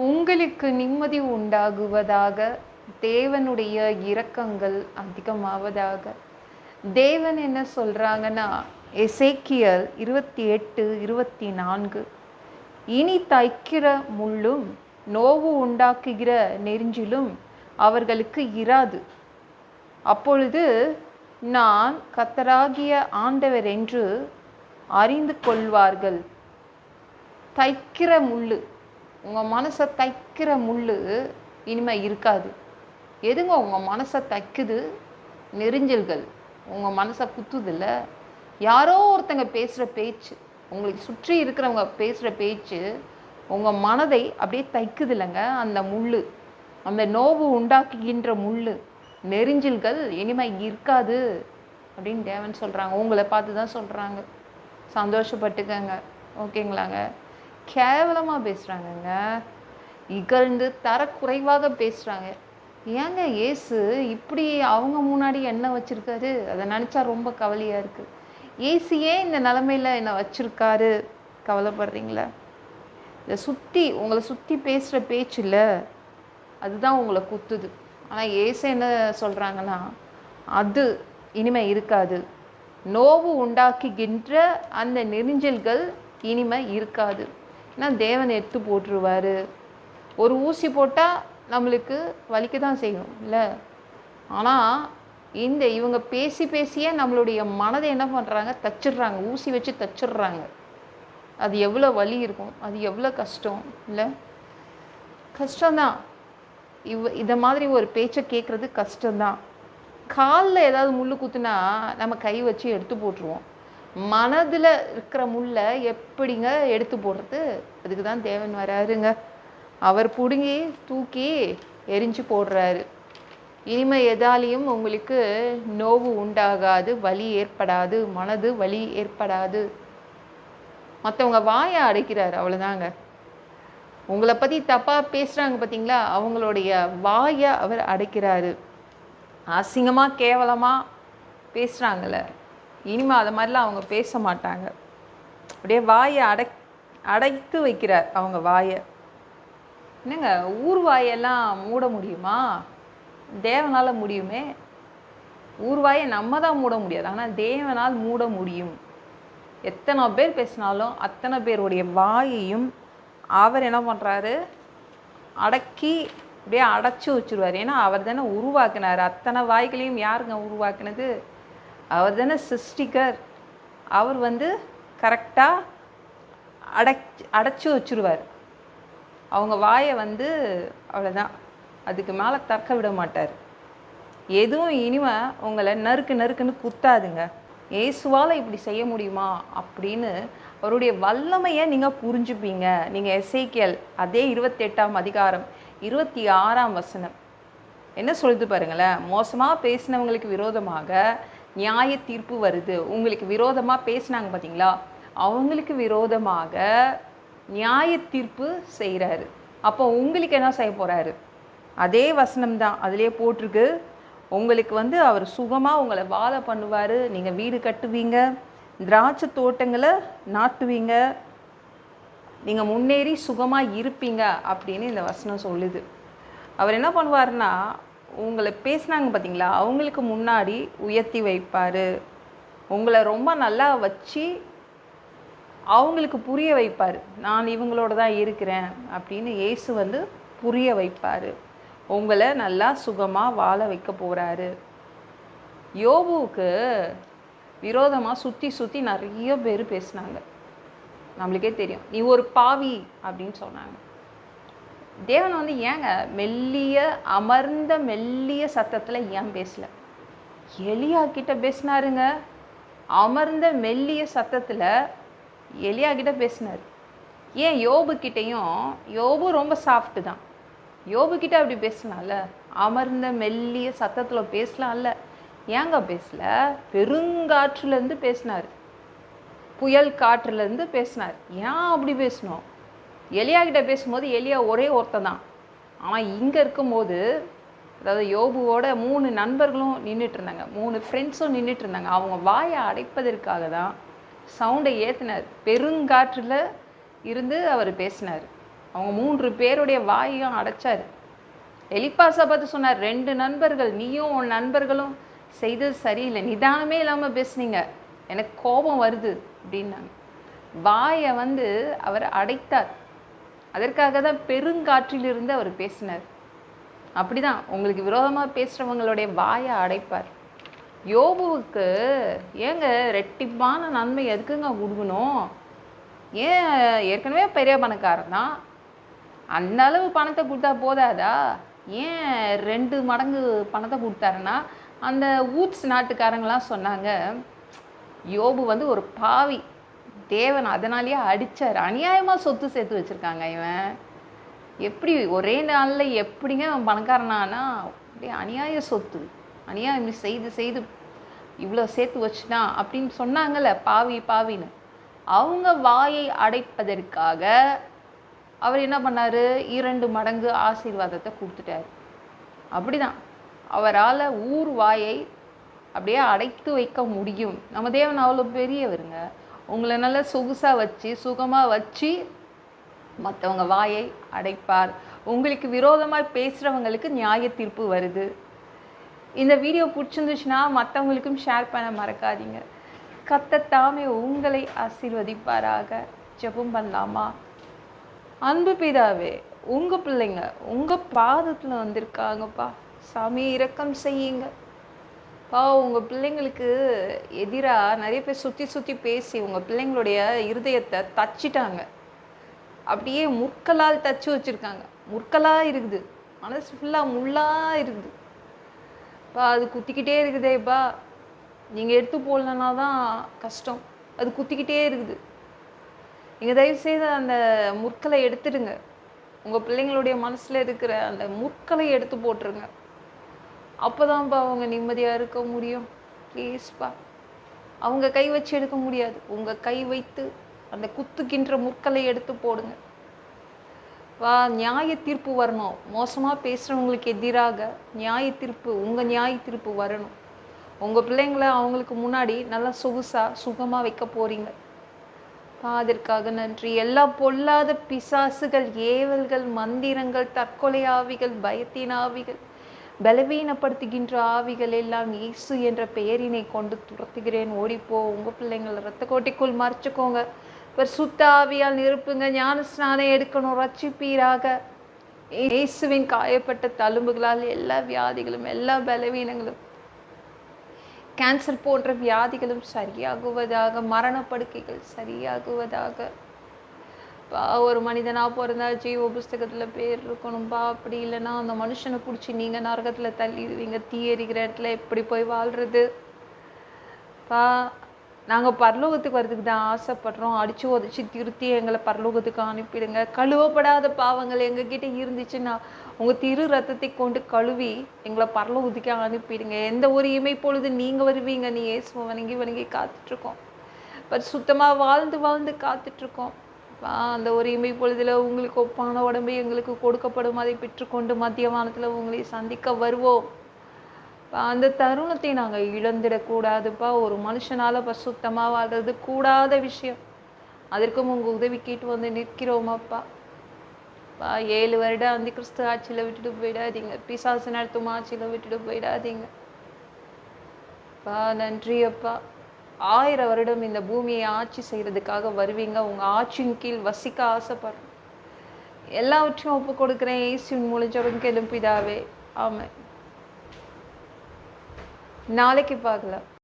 உங்களுக்கு நிம்மதி உண்டாகுவதாக, தேவனுடைய இரக்கங்கள் அதிகமாவதாக. தேவன் என்ன சொல்றாங்கன்னா, எசேக்கியல் 28:24, இனி தைக்கிற முள்ளும் நோவு உண்டாக்குகிற நெரிஞ்சிலும் அவர்களுக்கு இராது. அப்பொழுது நான் கர்த்தராகிய ஆண்டவர் என்று அறிந்து கொள்வார்கள். தைக்கிற முள்ளு, உங்கள் மனசை தைக்கிற முள்ளு இனிமேல் இருக்காது. எதுங்க உங்கள் மனசை தைக்குது? நெரிஞ்சல்கள் உங்கள் மனசை குத்துதில்ல. யாரோ ஒருத்தங்க பேசுகிற பேச்சு, உங்களுக்கு சுற்றி இருக்கிறவங்க பேசுகிற பேச்சு உங்கள் மனதை அப்படியே தைக்குது இல்லைங்க. அந்த முள், அந்த நோவு உண்டாக்குகின்ற முள், நெரிஞ்சல்கள் இனிமேல் இருக்காது அப்படின்னு தேவன் சொல்கிறாங்க. உங்களை பார்த்து தான் சொல்கிறாங்க. சந்தோஷப்பட்டுக்கங்க, ஓகேங்களாங்க. கேவலமாக பேசுகிறாங்கங்க, இகழ்ந்து தரக்குறைவாக பேசுகிறாங்க. ஏங்க இயேசு இப்படி அவங்க முன்னாடி என்ன வச்சுருக்காரு? அதை நினச்சா ரொம்ப கவலையாக இருக்குது. இயேசு ஏன் இந்த நிலமையில் என்ன வச்சுருக்காரு கவலைப்படுறீங்களா? இதை உங்களை சுற்றி பேசுகிற பேச்சு இல்லை, அதுதான் உங்களை குத்துது. ஆனால் இயேசு என்ன சொல்கிறாங்கன்னா, அது இனிமேல் இருக்காது. நோவு உண்டாக்குகின்ற அந்த நெரிஞ்சல்கள் இனிமேல் இருக்காது. ஏன்னா தேவன் எடுத்து போட்டுருவார். ஒரு ஊசி போட்டால் நம்மளுக்கு வலிக்க தான் செய்யும் இல்லை? ஆனால் இவங்க பேசியே நம்மளுடைய மனதை என்ன பண்ணுறாங்க? தச்சிடுறாங்க, ஊசி வச்சு தச்சிடுறாங்க. அது எவ்வளோ வலி இருக்கும், அது எவ்வளோ கஷ்டம் இல்லை? கஷ்டம்தான். இதை மாதிரி ஒரு பேச்சை கேட்குறது கஷ்டம்தான். காலில் ஏதாவது முள் குத்துனா நம்ம கை வச்சு எடுத்து போட்டுருவோம். மனதில் இருக்கிற முள்ளை எப்படிங்க எடுத்து போடுறது? அதுக்கு தான் தேவன் வராருங்க. அவர் பிடுங்கி தூக்கி எரிஞ்சு போடுறாரு. இனிமேல் எதாலையும் உங்களுக்கு நோவு உண்டாகாது, வலி ஏற்படாது, மனது வலி ஏற்படாது. மற்றவங்க வாயை அடைக்கிறாரு, அவ்வளோதாங்க. உங்களை பற்றி தப்பாக பேசுகிறாங்க பார்த்தீங்களா, அவங்களுடைய வாயை அவர் அடைக்கிறாரு. அசிங்கமாக கேவலமாக பேசுகிறாங்கள, இனிமேல் அது மாதிரிலாம் அவங்க பேச மாட்டாங்க. அப்படியே வாயை அடைத்து வைக்கிறார் அவங்க வாயை. என்னங்க ஊர் வாயெல்லாம் மூட முடியுமா? தேவனால் முடியுமே. ஊர் வாயை நம்ம தான் மூட முடியாது, ஆனால் தேவனால் மூட முடியும். எத்தனை பேர் பேசினாலும் அத்தனை பேருடைய வாயையும் அவர் என்ன பண்ணுறாரு? அடக்கி அப்படியே அடைச்சி வச்சுருவார். ஏன்னா அவர் தானே உருவாக்கினார். அத்தனை வாய்களையும் யாருங்க உருவாக்கினது? அவர் தானே சிருஷ்டிகர். அவர் கரெக்டாக அடைச்சி வச்சுருவார் அவங்க வாயை. அவ்வளோதான், அதுக்கு மேலே தக்க விட மாட்டார். எதுவும் இனிமே உங்களை நறுக்குன்னு குத்தாதுங்க. இயேசுவால் இப்படி செய்ய முடியுமா அப்படின்னு அவருடைய வல்லமையை நீங்கள் புரிஞ்சுப்பீங்க. நீங்கள் எசேக்கியல் அதே 28ஆம் அதிகாரம் 26ஆம் வசனம் என்ன சொல்லுது பாருங்களேன். மோசமாக பேசினவங்களுக்கு விரோதமாக நியாய தீர்ப்பு வருது. உங்களுக்கு விரோதமாக பேசினாங்க பார்த்தீங்களா, அவங்களுக்கு விரோதமாக நியாய தீர்ப்பு செய்கிறாரு. அப்போ உங்களுக்கு என்ன செய்ய போகிறாரு? அதே வசனம் தான் அதிலே போட்டிருக்கு. உங்களுக்கு அவர் சுகமாக உங்களை வாழ பண்ணுவார். நீங்கள் வீடு கட்டுவீங்க, திராட்சை தோட்டங்களை நாட்டுவீங்க, நீங்கள் முன்னேறி சுகமாக இருப்பீங்க அப்படின்னு இந்த வசனம் சொல்லுது. அவர் என்ன பண்ணுவார்னா, உங்களை பேசினாங்க பார்த்தீங்களா, அவங்களுக்கு முன்னாடி உயர்த்தி வைப்பார். உங்களை ரொம்ப நல்லா வச்சு அவங்களுக்கு புரிய வைப்பார். நான் இவங்களோட தான் இருக்கிறேன் அப்படின்னு இயேசு புரிய வைப்பார். உங்களை நல்லா சுகமாக வாழ வைக்க போகிறாரு. யோபுவுக்கு விரோதமாக சுற்றி நிறைய பேர் பேசினாங்க. நம்மளுக்கே தெரியும், நீ ஒரு பாவி அப்படின்னு சொன்னாங்க. தேவன் ஏங்க அமர்ந்த மெல்லிய சத்தத்தில் ஏன் பேசல? எலியா கிட்ட பேசினாருங்க. அமர்ந்த மெல்லிய சத்தத்தில் எலியா கிட்ட பேசினார். ஏன் யோபுக்கிட்டையும்? யோபு ரொம்ப சாஃப்ட்டு தான். யோபுக்கிட்ட அப்படி பேசலாம்ல, அமர்ந்த மெல்லிய சத்தத்தில் பேசலாம்ல. ஏங்க பேசல? பெருங்காற்றுலேருந்து பேசினார், புயல் காற்றுலேருந்து பேசினார். ஏன் அப்படி பேசணும்? எலியா கிட்ட பேசும்போது எலியா ஒரே ஒருத்தன் தான். ஆனால் இங்கே இருக்கும்போது, அதாவது யோபுவோட 3 நண்பர்களும் நின்றுட்டு இருந்தாங்க, 3 ஃப்ரெண்ட்ஸும் நின்றுட்டு இருந்தாங்க. அவங்க வாயை அடைப்பதற்காக தான் சவுண்டை ஏற்றினார். பெருங்காற்றில் இருந்து அவர் பேசினார். அவங்க 3 பேருடைய வாயையும் அடைச்சார். எலிப்பாசை பார்த்து சொன்னார், 2 நண்பர்கள், நீயும் உன் நண்பர்களும் செய்தது சரியில்லை, நிதானமே இல்லாமல் பேசுனீங்க, எனக்கு கோபம் வருது அப்படின்னாங்க. வாயை அவர் அடைத்தார். அதற்காக தான் பெருங்காற்றிலிருந்து அவர் பேசினார். அப்படிதான் உங்களுக்கு விரோதமாக பேசுகிறவங்களுடைய வாயை அடைப்பார். யோபுவுக்கு ஏங்க ரெட்டிப்பான நன்மை எதுக்குங்க கொடுக்கணும்? ஏன் ஏற்கனவே பெரிய பணக்காரன் தான், அந்த அளவு பணத்தை கொடுத்தா போதாதா? ஏன் 2 மடங்கு பணத்தை கொடுத்தாருன்னா, அந்த ஊட்ஸ் நாட்டுக்காரங்களாம் சொன்னாங்க, யோபு ஒரு பாவி, தேவன் அதனாலேயே அடித்தார், அநியாயமாக சொத்து சேர்த்து வச்சுருக்காங்க, இவன் எப்படி ஒரே நாளில் எப்படிங்க அவன் பணக்காரனானா? அப்படியே அநியாய சொத்து, அநியாயம் செய்து செய்து இவ்வளோ சேர்த்து வச்சுட்டான் அப்படின்னு சொன்னாங்கல்ல, பாவி பாவின்னு. அவங்க வாயை அடைப்பதற்காக அவர் என்ன பண்ணார்? 2 மடங்கு ஆசீர்வாதத்தை கொடுத்துட்டார். அப்படிதான் அவரால் ஊர் வாயை அப்படியே அடைத்து வைக்க முடியும். நம்ம தேவன் அவ்வளோ பெரியவருங்க. உங்களை நல்லா சொகுசாக வச்சு சுகமாக வச்சு மற்றவங்க வாயை அடைப்பார். உங்களுக்கு விரோதமாக பேசுகிறவங்களுக்கு நியாய தீர்ப்பு வருது. இந்த வீடியோ பிடிச்சிருந்துச்சுன்னா மற்றவங்களுக்கும் ஷேர் பண்ண மறக்காதீங்க. கர்த்தர் தாமே உங்களை ஆசீர்வதிப்பாராக. ஜெபம் பண்ணலாமா? அன்பு பிதாவே, உங்கள் பிள்ளைங்க உங்கள் பாதத்தில் வந்திருக்காங்கப்பா. சாமி இரக்கம் செய்யுங்க பா. உங்கள் பிள்ளைங்களுக்கு எதிராக நிறைய பேர் சுற்றி சுற்றி பேசி உங்கள் பிள்ளைங்களுடைய இருதயத்தை தச்சிட்டாங்க. அப்படியே முற்களால் தச்சு வச்சுருக்காங்க. முற்களாக இருக்குது, மனசு ஃபுல்லாக முள்ளாக இருக்குது பா. அது குத்திக்கிட்டே இருக்குதேப்பா. நீங்கள் எடுத்து போடலன்னா தான் கஷ்டம். அது குத்திக்கிட்டே இருக்குது. நீங்கள் தயவுசெய்து அந்த முற்களை எடுத்துடுங்க. உங்கள் பிள்ளைங்களுடைய மனசில் இருக்கிற அந்த முற்களை எடுத்து போட்டுருங்க. அப்போ தான்ப்பா அவங்க நிம்மதியாக இருக்க முடியும். ப்ளீஸ்ப்பா. அவங்க கை வச்சு எடுக்க முடியாது, உங்கள் கை வைத்து அந்த குத்துக்கின்ற முற்களை எடுத்து போடுங்க வா. நியாய தீர்ப்பு வரணும். மோசமாக பேசுகிறவங்களுக்கு எதிராக நியாய தீர்ப்பு, உங்கள் நியாய தீர்ப்பு வரணும். உங்கள் பிள்ளைங்களை அவங்களுக்கு முன்னாடி நல்லா சொகுசாக சுகமாக வைக்க போகிறீங்க. அதற்காக நன்றி. எல்லா பொல்லாத பிசாசுகள், ஏவல்கள், மந்திரங்கள், தற்கொலை ஆவிகள், பயத்தின் ஆவிகள், பலவீனப்படுத்துகின்ற ஆவிகள் எல்லாம் இயேசு என்ற பெயரினை கொண்டு துரத்துகிறேன். ஓடிப்போ. உங்கள் பிள்ளைங்களை இரத்த கோட்டைக்குள் மறைச்சிக்கோங்க. சுத்த ஆவியால் நிரப்புங்க. ஞான ஸ்நானம் எடுக்கணும். ரட்சிப்பீராக. இயேசுவின் காயப்பட்ட தழும்புகளால் எல்லா வியாதிகளும், எல்லா பலவீனங்களும், கேன்சர் போன்ற வியாதிகளும் சரியாகுவதாக. மரணப்படுக்கைகள் சரியாகுவதாக. ஒரு மனிதனாக பிறந்தா ஜீவ புஸ்தகத்தில் பேர் இருக்கணும்பா. அப்படி இல்லைன்னா அந்த மனுஷனை பிடிச்சி நீங்கள் நரகத்தில் தள்ளிடுவீங்க. தீ எறிகிற இடத்துல எப்படி போய் வாழ்கிறது பா? நாங்கள் பரலோகத்துக்கு வர்றதுக்கு தான் ஆசைப்படுறோம். அடித்து உதச்சி திருத்தி எங்களை பரலோகத்துக்கு அனுப்பிடுங்க. கழுவப்படாத பாவங்கள் எங்ககிட்ட இருந்துச்சுன்னா உங்கள் திரு ரத்தத்தை கொண்டு கழுவி எங்களை பரலோகத்துக்கு அனுப்பிடுங்க. எந்த ஒரு இமை பொழுது நீங்கள் வருவீங்க, நீ இயேசுவை வணங்கி வணங்கி காத்துட்ருக்கோம். சுத்தமாக வாழ்ந்து வாழ்ந்து காத்துட்ருக்கோம். அந்த ஒரு இமை பொழுதில் உங்களுக்கு ஒப்பான உடம்பு எங்களுக்கு கொடுக்கப்படும். அதை பெற்றுக்கொண்டு மத்திய வானத்தில் உங்களை சந்திக்க வருவோம். அந்த தருணத்தை நாங்கள் இழந்துடக்கூடாதுப்பா. ஒரு மனுஷனால் சுத்தமாக வாழ்றது கூடாத விஷயம். அதற்கும் உங்கள் உதவி கேட்டு நிற்கிறோமாப்பா. 7 வருடம் அந்த கிறிஸ்து ஆட்சியில் விட்டுட்டு போயிடாதீங்க. பிசாசு நடத்தும் ஆட்சியில் விட்டுட்டு போயிடாதீங்க பா. நன்றி அப்பா. 1000 வருடம் இந்த பூமியை ஆட்சி செய்கிறதுக்காக வருவீங்க. உங்கள் ஆட்சியின் கீழ் வசிக்க ஆசைப்படுறோம். எல்லாவற்றையும் ஒப்பு கொடுக்குறேன். இயேசுவின் மூலம் ஜெபம் கேளும் பிதாவே. ஆமென். நாளைக்கு பார்க்கலாம்.